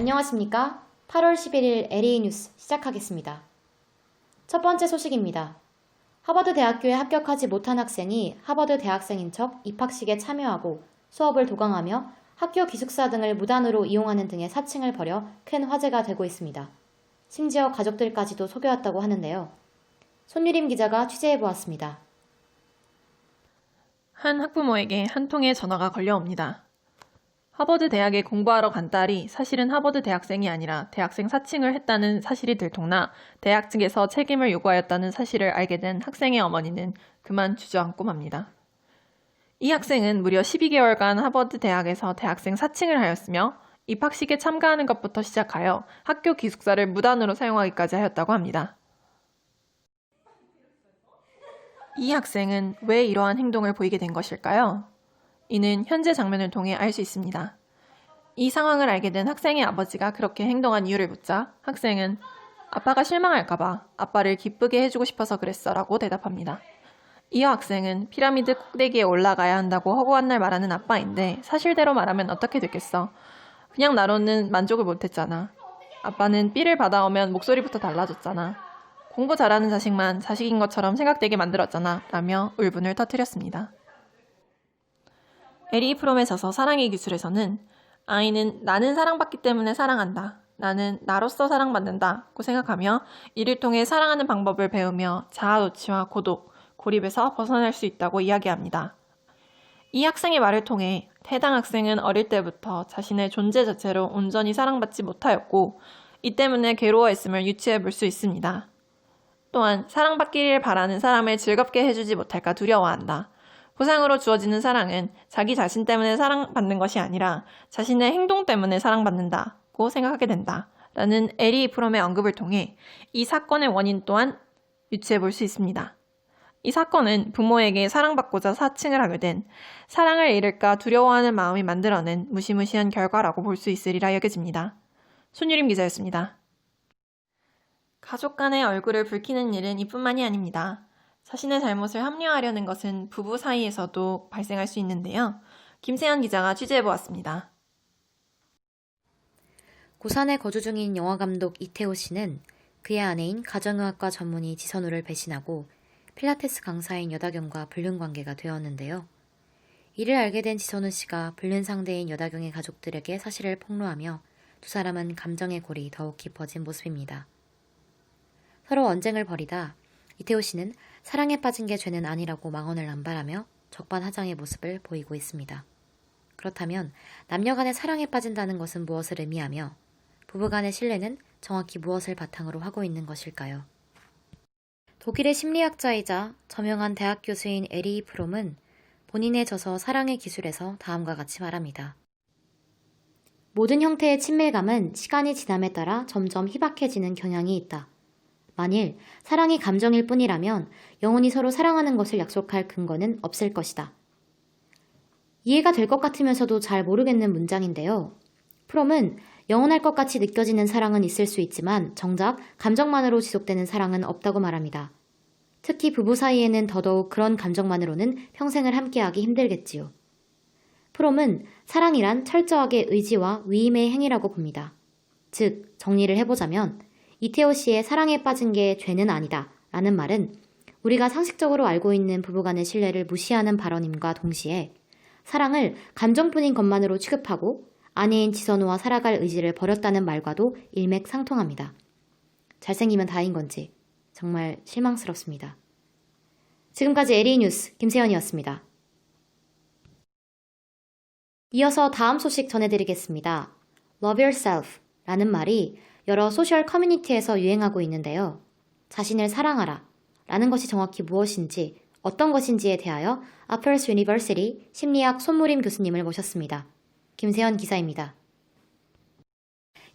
안녕하십니까? 8월 11일 LA 뉴스 시작하겠습니다. 첫 번째 소식입니다. 하버드 대학교에 합격하지 못한 학생이 하버드 대학생인 척 입학식에 참여하고 수업을 도강하며 학교 기숙사 등을 무단으로 이용하는 등의 사칭을 벌여 큰 화제가 되고 있습니다. 심지어 가족들까지도 속여왔다고 하는데요. 손유림 기자가 취재해보았습니다. 한 학부모에게 한 통의 전화가 걸려옵니다. 하버드 대학에 공부하러 간 딸이 사실은 하버드 대학생이 아니라 대학생 사칭을 했다는 사실이 들통나 대학 측에서 책임을 요구하였다는 사실을 알게 된 학생의 어머니는 그만 주저앉고 맙니다. 이 학생은 무려 12개월간 하버드 대학에서 대학생 사칭을 하였으며 입학식에 참가하는 것부터 시작하여 학교 기숙사를 무단으로 사용하기까지 하였다고 합니다. 이 학생은 왜 이러한 행동을 보이게 된 것일까요? 이는 현재 장면을 통해 알 수 있습니다. 이 상황을 알게 된 학생의 아버지가 그렇게 행동한 이유를 묻자 학생은 아빠가 실망할까봐 아빠를 기쁘게 해주고 싶어서 그랬어 라고 대답합니다. 이어 학생은 피라미드 꼭대기에 올라가야 한다고 허구한 날 말하는 아빠인데 사실대로 말하면 어떻게 됐겠어? 그냥 나로는 만족을 못했잖아. 아빠는 B를 받아오면 목소리부터 달라졌잖아. 공부 잘하는 자식만 자식인 것처럼 생각되게 만들었잖아 라며 울분을 터뜨렸습니다. 에리 프롬에 져서 사랑의 기술에서는 아이는 나는 사랑받기 때문에 사랑한다. 나는 나로서 사랑받는다고 생각하며 이를 통해 사랑하는 방법을 배우며 자아도취와 고독, 고립에서 벗어날 수 있다고 이야기합니다. 이 학생의 말을 통해 해당 학생은 어릴 때부터 자신의 존재 자체로 온전히 사랑받지 못하였고 이 때문에 괴로워했음을 유추해 볼 수 있습니다. 또한 사랑받기를 바라는 사람을 즐겁게 해주지 못할까 두려워한다. 보상으로 주어지는 사랑은 자기 자신 때문에 사랑받는 것이 아니라 자신의 행동 때문에 사랑받는다고 생각하게 된다. 라는 에리 프롬의 언급을 통해 이 사건의 원인 또한 유추해 볼 수 있습니다. 이 사건은 부모에게 사랑받고자 사칭을 하게 된 사랑을 잃을까 두려워하는 마음이 만들어낸 무시무시한 결과라고 볼 수 있으리라 여겨집니다. 손유림 기자였습니다. 가족 간의 얼굴을 붉히는 일은 이뿐만이 아닙니다. 자신의 잘못을 합리화하려는 것은 부부 사이에서도 발생할 수 있는데요. 김세연 기자가 취재해보았습니다. 고산에 거주 중인 영화감독 이태호 씨는 그의 아내인 가정의학과 전문의 지선우를 배신하고 필라테스 강사인 여다경과 불륜관계가 되었는데요. 이를 알게 된 지선우 씨가 불륜 상대인 여다경의 가족들에게 사실을 폭로하며 두 사람은 감정의 골이 더욱 깊어진 모습입니다. 서로 언쟁을 벌이다 이태호 씨는 사랑에 빠진 게 죄는 아니라고 망언을 남발하며 적반하장의 모습을 보이고 있습니다. 그렇다면 남녀 간의 사랑에 빠진다는 것은 무엇을 의미하며 부부 간의 신뢰는 정확히 무엇을 바탕으로 하고 있는 것일까요? 독일의 심리학자이자 저명한 대학 교수인 에리 프롬은 본인의 저서 사랑의 기술에서 다음과 같이 말합니다. 모든 형태의 친밀감은 시간이 지남에 따라 점점 희박해지는 경향이 있다. 만일 사랑이 감정일 뿐이라면 영원히 서로 사랑하는 것을 약속할 근거는 없을 것이다. 이해가 될 것 같으면서도 잘 모르겠는 문장인데요. 프롬은 영원할 것 같이 느껴지는 사랑은 있을 수 있지만 정작 감정만으로 지속되는 사랑은 없다고 말합니다. 특히 부부 사이에는 더더욱 그런 감정만으로는 평생을 함께하기 힘들겠지요. 프롬은 사랑이란 철저하게 의지와 위임의 행위라고 봅니다. 즉, 정리를 해보자면 이태호 씨의 사랑에 빠진 게 죄는 아니다 라는 말은 우리가 상식적으로 알고 있는 부부간의 신뢰를 무시하는 발언임과 동시에 사랑을 감정뿐인 것만으로 취급하고 아내인 지선우와 살아갈 의지를 버렸다는 말과도 일맥상통합니다. 잘생기면 다인 건지 정말 실망스럽습니다. 지금까지 LA 뉴스 김세연이었습니다. 이어서 다음 소식 전해드리겠습니다. Love yourself 라는 말이 여러 소셜 커뮤니티에서 유행하고 있는데요. 자신을 사랑하라 라는 것이 정확히 무엇인지 어떤 것인지에 대하여 아펠스 유니버시티 심리학 손무림 교수님을 모셨습니다. 김세연 기자입니다.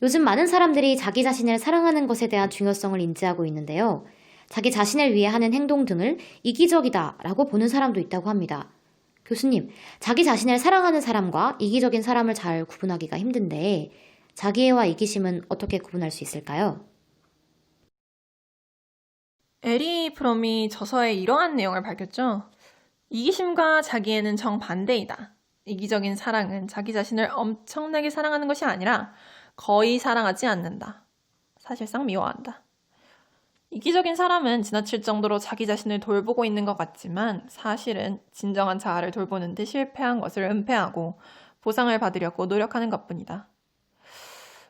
요즘 많은 사람들이 자기 자신을 사랑하는 것에 대한 중요성을 인지하고 있는데요. 자기 자신을 위해 하는 행동 등을 이기적이다 라고 보는 사람도 있다고 합니다. 교수님, 자기 자신을 사랑하는 사람과 이기적인 사람을 잘 구분하기가 힘든데 자기애와 이기심은 어떻게 구분할 수 있을까요? 에리 프롬이 저서에 이러한 내용을 밝혔죠. 이기심과 자기애는 정반대이다. 이기적인 사랑은 자기 자신을 엄청나게 사랑하는 것이 아니라 거의 사랑하지 않는다. 사실상 미워한다. 이기적인 사람은 지나칠 정도로 자기 자신을 돌보고 있는 것 같지만 사실은 진정한 자아를 돌보는 데 실패한 것을 은폐하고 보상을 받으려고 노력하는 것뿐이다.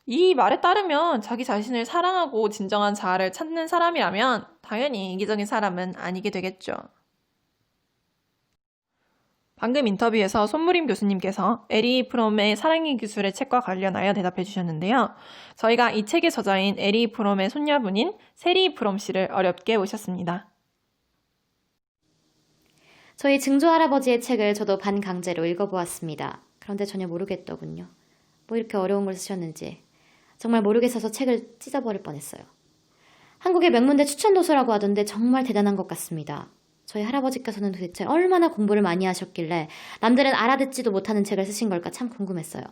이 말에 따르면 자기 자신을 사랑하고 진정한 자아를 찾는 사람이라면 당연히 이기적인 사람은 아니게 되겠죠. 방금 인터뷰에서 손무림 교수님께서 에리 프롬의 사랑의 기술의 책과 관련하여 대답해 주셨는데요. 저희가 이 책의 저자인 에리 프롬의 손녀분인 세리 프롬 씨를 어렵게 모셨습니다. 저희 증조할아버지의 책을 저도 반강제로 읽어보았습니다. 그런데 전혀 모르겠더군요. 뭐 이렇게 어려운 걸 쓰셨는지 정말 모르겠어서 책을 찢어버릴 뻔했어요. 한국의 명문대 추천도서라고 하던데 정말 대단한 것 같습니다. 저희 할아버지께서는 도대체 얼마나 공부를 많이 하셨길래 남들은 알아듣지도 못하는 책을 쓰신 걸까 참 궁금했어요.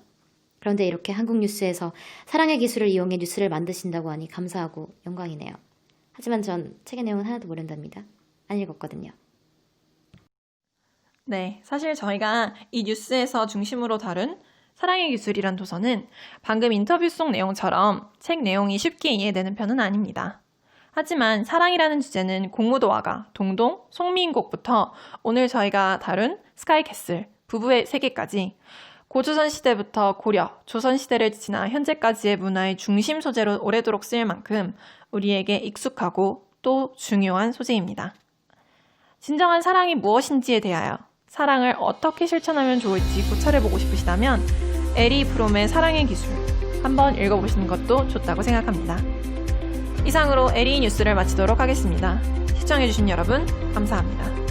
그런데 이렇게 한국 뉴스에서 사랑의 기술을 이용해 뉴스를 만드신다고 하니 감사하고 영광이네요. 하지만 전 책의 내용은 하나도 모른답니다. 안 읽었거든요. 네, 사실 저희가 이 뉴스에서 중심으로 다룬 사랑의 기술이란 도서는 방금 인터뷰 속 내용처럼 책 내용이 쉽게 이해되는 편은 아닙니다. 하지만 사랑이라는 주제는 공무도화가 동동, 송미인곡부터 오늘 저희가 다룬 스카이캐슬, 부부의 세계까지 고조선 시대부터 고려, 조선 시대를 지나 현재까지의 문화의 중심 소재로 오래도록 쓰일 만큼 우리에게 익숙하고 또 중요한 소재입니다. 진정한 사랑이 무엇인지에 대하여 사랑을 어떻게 실천하면 좋을지 고찰해보고 싶으시다면 에리 프롬의 사랑의 기술 한번 읽어보시는 것도 좋다고 생각합니다. 이상으로 에리 뉴스를 마치도록 하겠습니다. 시청해주신 여러분 감사합니다.